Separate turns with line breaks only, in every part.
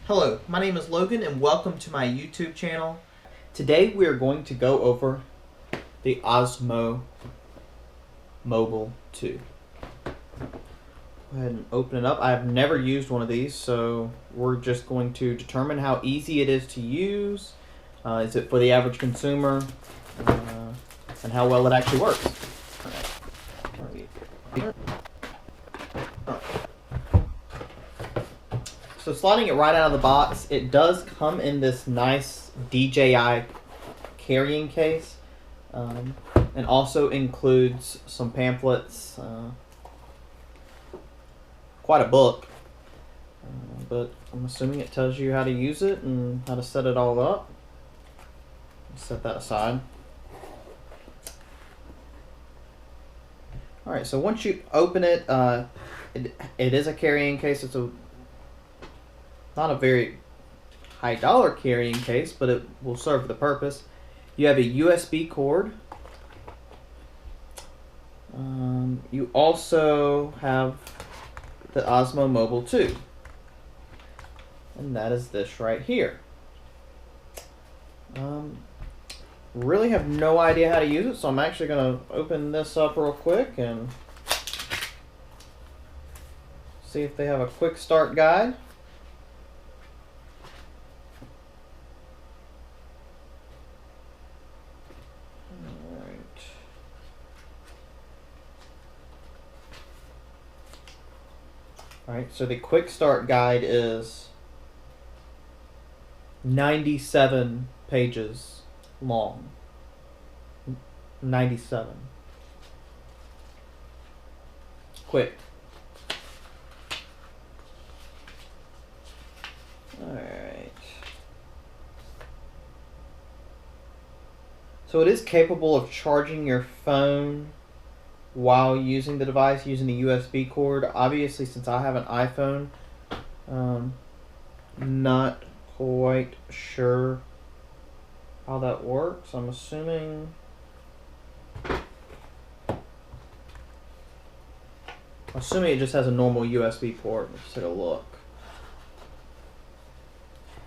Hello, my name is Logan and welcome to my YouTube channel. Today we are going to go over the Osmo Mobile 2. Go ahead and open it up. I've never used one of these, so we're just going to determine how easy it is to use. Is it for the average consumer? And how well it actually works. So sliding it right out of the box, it does come in this nice DJI carrying case, and also includes some pamphlets, quite a book, but I'm assuming it tells you how to use it and how to set it all up. Set that aside. Alright, so once you open it, it is a carrying case. It's not a very high dollar carrying case, but it will serve the purpose. You have a USB cord. You also have the Osmo Mobile 2. And that is this right here. Really have no idea how to use it, so I'm actually going to open this up real quick and see if they have a quick start guide. Alright, so the quick start guide is 97 pages long. 97. Quick. Alright. So it is capable of charging your phone while using the device using the USB cord. Obviously, since I have an iPhone, not quite sure how that works. I'm assuming it just has a normal USB port. Let's take a look.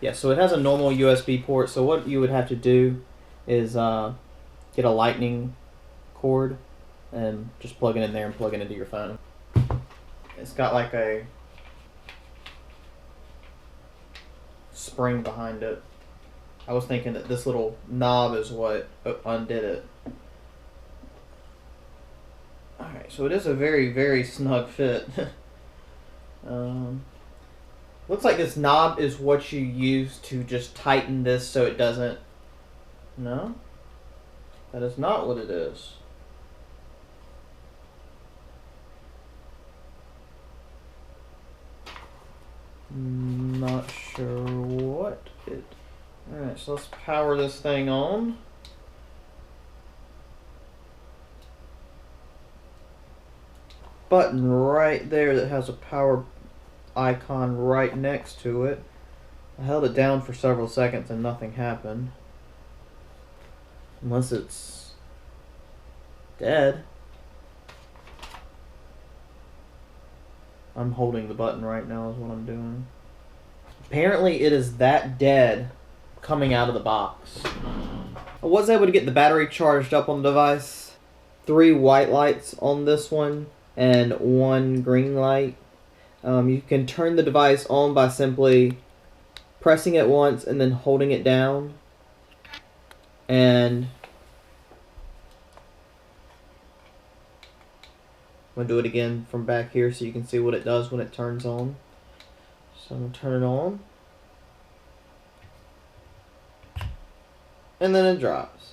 Yeah, so it has a normal USB port. So what you would have to do is get a lightning cord and just plug it in there and plug it into your phone. It's got like a spring behind it. I was thinking that this little knob is what undid it. Alright, so it is a very, very snug fit. Looks like this knob is what you use to just tighten this so it doesn't... No? That is not what it is. Not sure what it... Alright, so let's power this thing on. Button right there that has a power icon right next to it. I held it down for several seconds and nothing happened. Unless it's dead. I'm holding the button right now is what I'm doing. Apparently it is that dead coming out of the box. I was able to get the battery charged up on the device. 3 white lights on this one and 1 green light. You can turn the device on by simply pressing it once and then holding it down. And I'm going to do it again from back here so you can see what it does when it turns on. So I'm going to turn it on. And then it drops.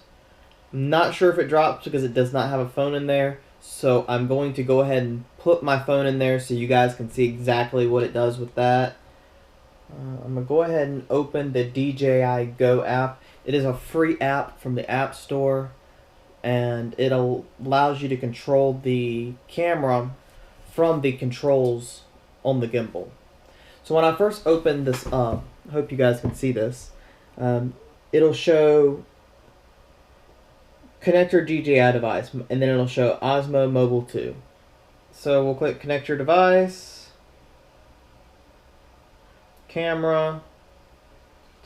I'm not sure if it drops because it does not have a phone in there. So I'm going to go ahead and put my phone in there so you guys can see exactly what it does with that. I'm going to go ahead and open the DJI Go app. It is a free app from the App Store. And it allows you to control the camera from the controls on the gimbal. So when I first opened this up, I hope you guys can see this, it'll show connect your DJI device, and then it'll show Osmo Mobile 2. So we'll click connect your device, camera,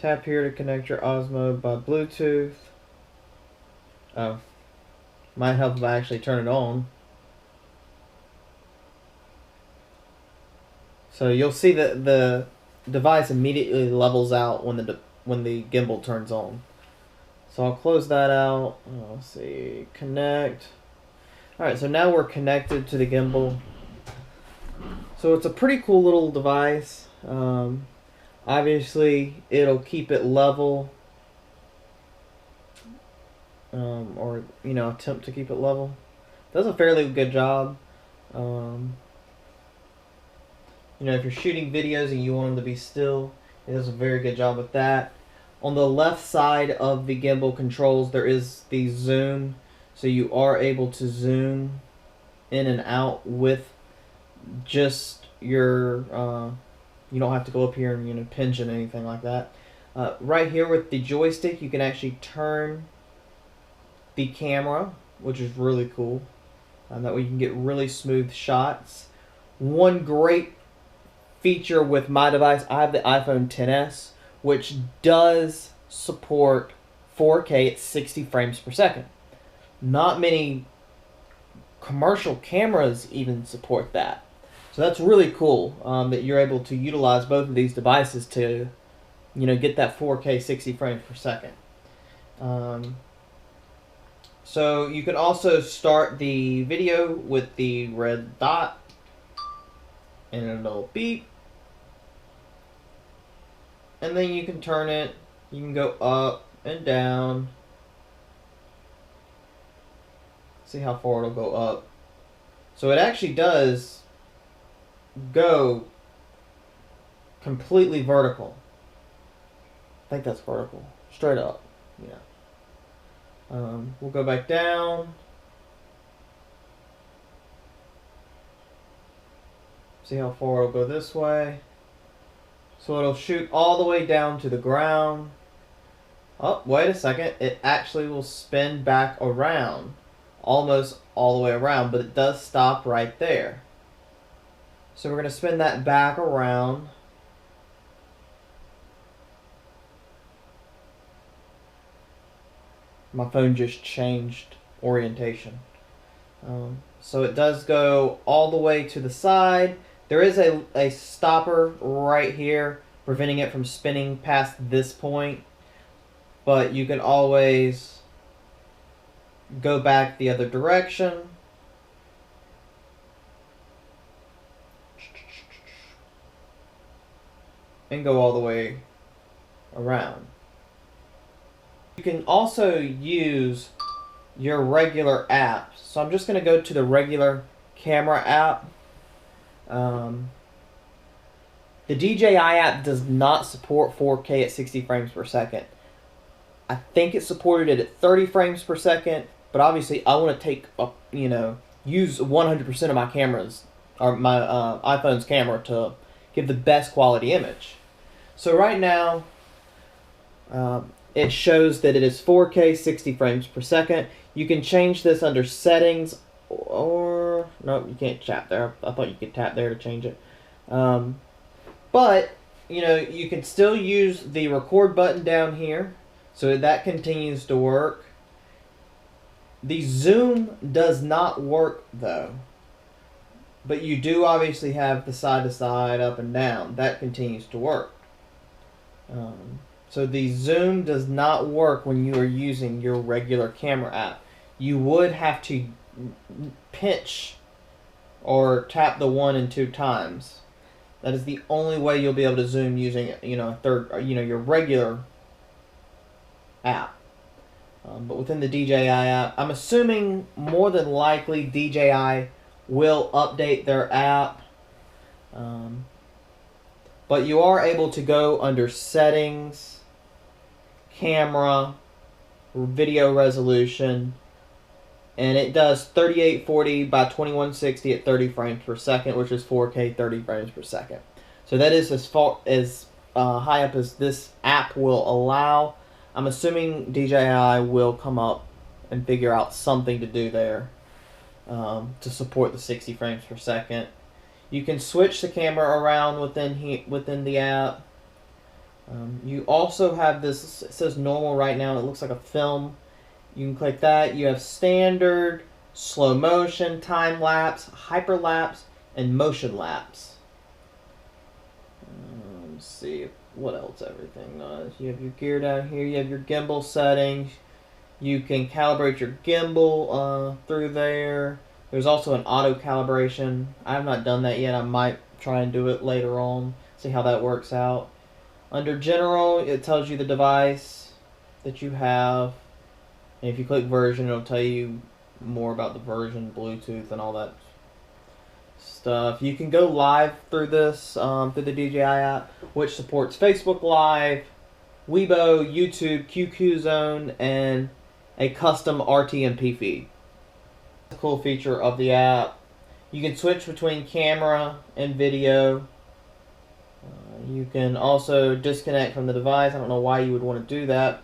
Tap here to connect your Osmo by Bluetooth. Oh, might help if I actually turn it on. So you'll see that the device immediately levels out when the gimbal turns on. So I'll close that out. Let's see, connect. Alright, so now we're connected to the gimbal. So it's a pretty cool little device. Obviously, it'll keep it level. Or, attempt to keep it level. Does a fairly good job. If you're shooting videos and you want them to be still, it does a very good job with that. On the left side of the gimbal controls, there is the zoom. So you are able to zoom in and out with just your, you don't have to go up here and pinch and anything like that. Right here with the joystick, you can actually turn the camera, which is really cool. That way you can get really smooth shots. One great feature with my device, I have the iPhone XS, which does support 4K at 60 frames per second. Not many commercial cameras even support that. So that's really cool that you're able to utilize both of these devices to, get that 4K 60 frames per second. So you can also start the video with the red dot and it'll beep. And then you can turn it. You can go up and down. See how far it'll go up. So it actually does go completely vertical. I think that's vertical. Straight up. Yeah. We'll go back down. See how far it'll go this way. So it'll shoot all the way down to the ground. Oh, wait a second. It actually will spin back around. Almost all the way around, but it does stop right there. So we're going to spin that back around. My phone just changed orientation. So it does go all the way to the side. There is a stopper right here preventing it from spinning past this point. But you can always go back the other direction. And go all the way around. You can also use your regular apps. So I'm just going to go to the regular camera app. The DJI app does not support 4K at 60 frames per second. I think it supported it at 30 frames per second, but obviously I want to take use 100% of my cameras or my iPhone's camera to give the best quality image. So right now, it shows that it is 4K 60 frames per second. You can change this under settings, or no, you can't tap there. I thought you could tap there to change it. But you can still use the record button down here, so that continues to work. The zoom does not work though, but you do obviously have the side to side, up and down. That continues to work. So the zoom does not work when you are using your regular camera app. You would have to pinch or tap the 1 and 2 times. That is the only way you'll be able to zoom using your regular app. But within the DJI app, I'm assuming more than likely DJI will update their app. But you are able to go under settings, camera, video resolution, and it does 3840 by 2160 at 30 frames per second, which is 4K 30 frames per second. So that is as high up as this app will allow. I'm assuming DJI will come up and figure out something to do there to support the 60 frames per second. You can switch the camera around within the app. You also have this, it says normal right now, and it looks like a film. You can click that. You have standard, slow motion, time lapse, hyperlapse, and motion lapse. Let's see what else everything does. You have your gear down here. You have your gimbal settings. You can calibrate your gimbal through there. There's also an auto calibration. I have not done that yet. I might try and do it later on. See how that works out. Under general, it tells you the device that you have. And if you click version, it'll tell you more about the version, Bluetooth, and all that stuff. You can go live through this, through the DJI app, which supports Facebook Live, Weibo, YouTube, QQ Zone, and a custom RTMP feed. That's a cool feature of the app. You can switch between camera and video. You can also disconnect from the device. I don't know why you would want to do that.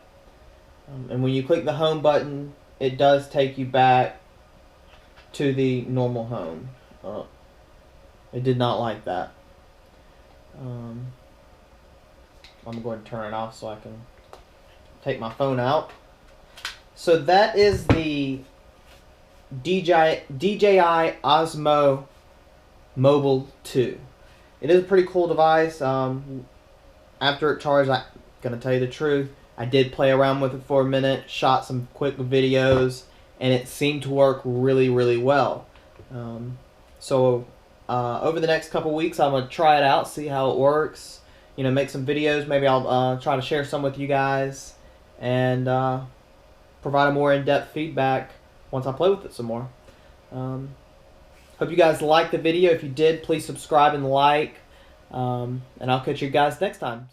And when you click the home button, it does take you back to the normal home. It did not like that. I'm going to turn it off so I can take my phone out. So that is the DJI Osmo Mobile 2. It is a pretty cool device. After it charged, I'm going to tell you the truth, I did play around with it for a minute, shot some quick videos, and it seemed to work really, really well. So over the next couple weeks, I'm going to try it out, see how it works, make some videos. Maybe I'll try to share some with you guys, and provide a more in-depth feedback once I play with it some more. Hope you guys liked the video. If you did, please subscribe and like, and I'll catch you guys next time.